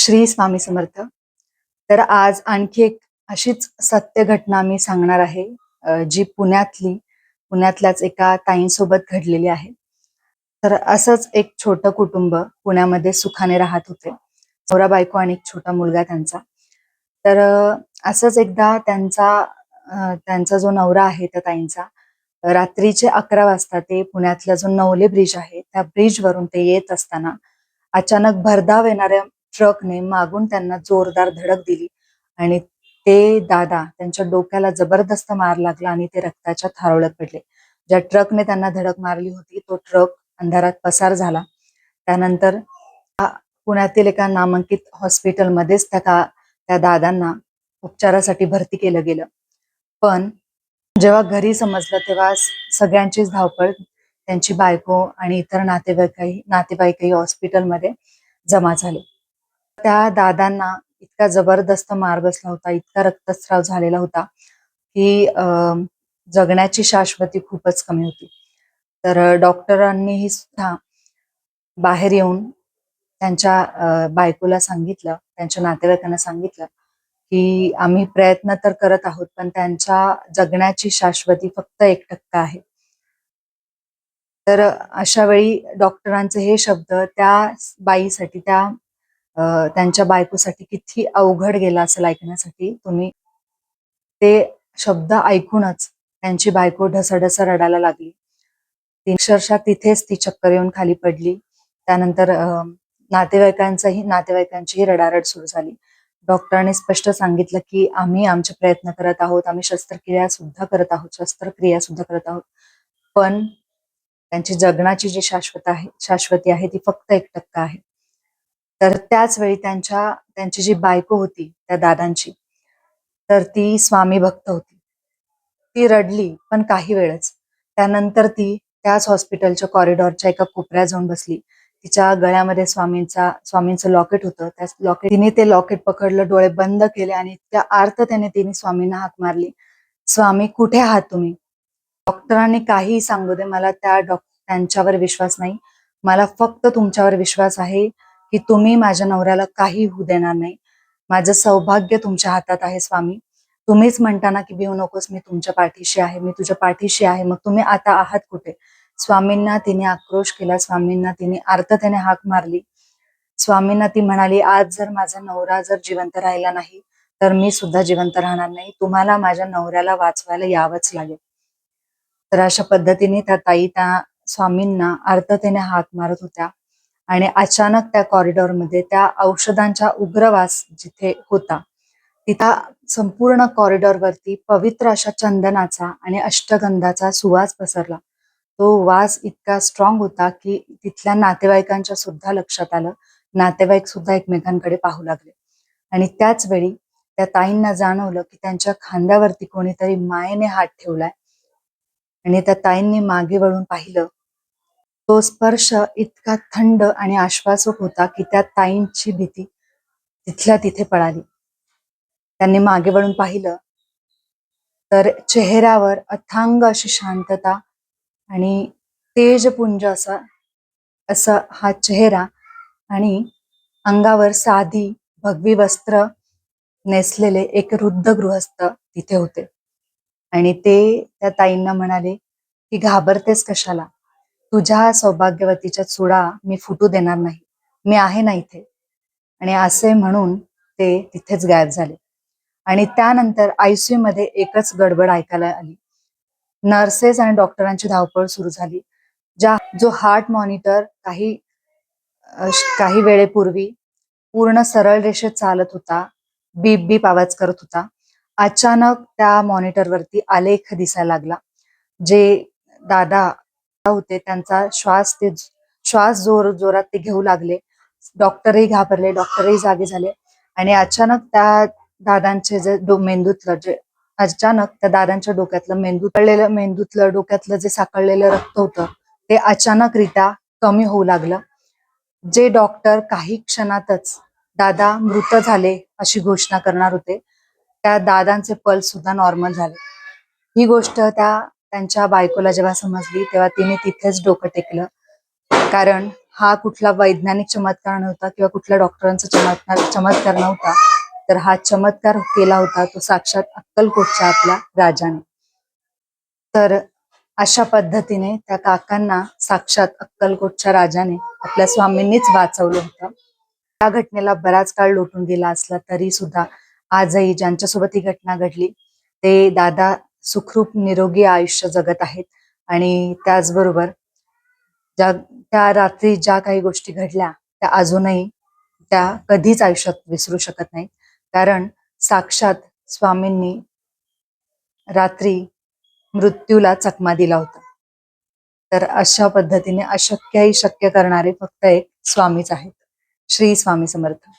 श्री स्वामी समर्थ. तर आज आणखी एक अशीच सत्य घटना मी सांगणार आहे, जी पुण्यातल्याच एका ताईंसोबत घडलेली आहे. तर असंच एक छोटं कुटुंब पुण्यामध्ये सुखाने राहत होते. नवरा बायको आणि एक छोटा मुलगा त्यांचा. तर असंच एकदा त्यांचा जो नवरा आहे त्या ताईंचा, रात्रीचे 11 वाजता ते पुण्यातला जो नवले ब्रिज आहे त्या ब्रिजवरून ते येत असताना अचानक भरधाव येणाऱ्या ट्रकने मागून त्यांना जोरदार धडक दिली आणि ते दादा त्यांच्या डोक्याला जबरदस्त मार लागला आणि ते रक्ताच्या थारोळ्यात पडले. ज्या ट्रकने त्यांना धडक मारली होती तो ट्रक अंधारात पसार झाला. त्यानंतर पुण्यातील एका नामांकित हॉस्पिटलमध्येच त्या दादांना उपचारासाठी भरती केलं गेलं. पण जेव्हा घरी समजलं तेव्हा सगळ्यांचीच धावपळ, त्यांची बायको आणि इतर नातेवाईकही हॉस्पिटलमध्ये जमा झाले. त्या दादांना इतका जबरदस्त मार बसला होता, इतका रक्तस्राव झालेला होता की जगण्याची शाश्वती खूपच कमी होती. तर डॉक्टरांनीही सुद्धा बाहेर येऊन त्यांच्या बायकोला सांगितलं, त्यांच्या नातेवाईकांना सांगितलं की आम्ही प्रयत्न तर करत आहोत, पण त्यांच्या जगण्याची शाश्वती फक्त 1% आहे. तर अशा वेळी डॉक्टरांचे हे शब्द त्या बाईसाठी, त्यांच्या बायकोसाठी किती अवघड गेला असेल ऐकण्यासाठी. तुम्ही ते शब्द ऐकूनच त्यांची बायको ढसढस रडायला लागली. ती अक्षरशः तिथेच ती चक्कर येऊन खाली पडली. त्यानंतर नातेवाईकांचीही रडारड सुरू झाली. डॉक्टरांनी स्पष्ट सांगितलं की आम्ही आमचे प्रयत्न करत आहोत, आम्ही शस्त्रक्रिया सुद्धा करत आहोत, पण त्यांची जगण्याची जी शाश्वती आहे ती फक्त 1% आहे. तर त्याच वेळी त्यांची जी बायको होती त्या दादांची, तर ती स्वामी भक्त होती. ती रडली पण काही वेळच. त्यानंतर ती त्याच हॉस्पिटलच्या कॉरिडॉरच्या एका कोपऱ्यात जाऊन बसली. तिच्या गळ्यामध्ये स्वामींचं लॉकेट होतं. तिने ते लॉकेट पकडलं, डोळे बंद केले आणि त्या आर्ततेने तिने स्वामींना हाक मारली, स्वामी कुठे आहात तुम्ही? डॉक्टरांनी काहीही सांगू दे, मला त्यांच्यावर विश्वास नाही. मला फक्त तुमच्यावर विश्वास आहे की तुम्ही माझ्या नवऱ्याला काही होऊ देणार नाही. माझं सौभाग्य तुमच्या हातात आहे स्वामी. तुम्हीच म्हणता ना की भिवू नकोस, मी तुमच्या पाठीशी आहे, मी तुझ्या पाठीशी आहे. मग तुम्ही आता आहात कुठे? स्वामींना तिने आक्रोश केला, स्वामींना तिने आर्ततेने हाक मारली. स्वामींना ती म्हणाली, आज जर माझा नवरा जिवंत राहिला नाही तर मी सुद्धा जिवंत राहणार नाही. तुम्हाला माझ्या नवऱ्याला वाचवायला यावंच लागेल. तर अशा पद्धतीने त्या ताई त्या स्वामींना आर्ततेने हाक मारत होत्या आणि अचानक त्या कॉरिडॉरमध्ये त्या औषधांचा उग्रवास जिथे होता, तिथं संपूर्ण कॉरिडॉरवरती पवित्र अशा चंदनाचा आणि अष्टगंधाचा सुवास पसरला. तो वास इतका स्ट्रॉंग होता की तिथल्या नातेवाईकांच्या सुद्धा लक्षात आलं. नातेवाईक सुद्धा एकमेकांकडे पाहू लागले आणि त्याच वेळी त्या ताईंना जाणवलं की त्यांच्या खांद्यावरती कोणीतरी मायेने हात ठेवलाय आणि त्या ताईंनी मागे वळून पाहिलं. तो स्पर्श इतका थंड आणि आश्वासक होता की त्या ताईंची भीती तिथल्या तिथे पळाली. त्यांनी मागे वळून पाहिलं तर चेहऱ्यावर अथांग अशी शांतता आणि तेजपुंज असा हा चेहरा आणि अंगावर साधी भगवी वस्त्र नेसलेले एक वृद्ध गृहस्थ तिथे होते आणि ते त्या ताईंना म्हणाले की घाबरतेस कशाला? तुझ्या सौभाग्यवतीच्या चुडा मी फुटू देणार नाही, मी आहे ना इथे. आणि असे म्हणून ते तिथेच गायब झाले. आणि त्यानंतर आयसीयू मध्ये एकच गडबड ऐकायला आली. नर्सेस आणि डॉक्टरांची धावपळ सुरू झाली. जो हार्ट मॉनिटर काही वेळेपूर्वी पूर्ण सरळ रेषेत चालत होता, बीप बीप आवाज करत होता, अचानक त्या मॉनिटरवरती आलेख दिसायला लागला. जे दादा होते त्यांचा श्वास जोरात ते घेऊ लागले. डॉक्टरही घाबरले, डॉक्टरही जागे झाले आणि अचानक त्या दादांच्या डोक्यातलं मेंदूतलं जे साकळलेलं रक्त होतं ते अचानकरित्या कमी होऊ लागलं. जे डॉक्टर काही क्षणातच दादा मृत झाले अशी घोषणा करणार होते, त्या दादांचे पल्स सुद्धा नॉर्मल झाले. ही गोष्ट त्यांच्या बायकोला जेव्हा समजली तेव्हा तिने तिथेच डोकं टेकलं, कारण हा कुठला वैज्ञानिक चमत्कार नव्हता किंवा कुठल्या डॉक्टरांचा चमत्कार नव्हता, तर हा चमत्कार केला होता तो साक्षात अक्कलकोटच्या आपल्या राजाने. तर अशा पद्धतीने त्या काकांना साक्षात अक्कलकोटच्या राजाने आपल्या स्वामींनीच वाचवलं होतं. त्या घटनेला बराच काळ लोटून गेला असला तरी सुद्धा आजही ज्यांच्यासोबत ही घटना घडली ते दादा सुखरूप निरोगी आयुष्य जगत आहेत. आणि त्याचबरोबर त्या रात्री ज्या काही गोष्टी घडल्या त्या अजूनही त्या कधीच आयुष्यात विसरू शकत नाहीत. कारण साक्षात स्वामींनी रात्री मृत्यूला चकमा दिला होता. तर अशा पद्धतीने अशक्यही शक्य करणारे फक्त एक स्वामीच आहेत. श्री स्वामी समर्थ.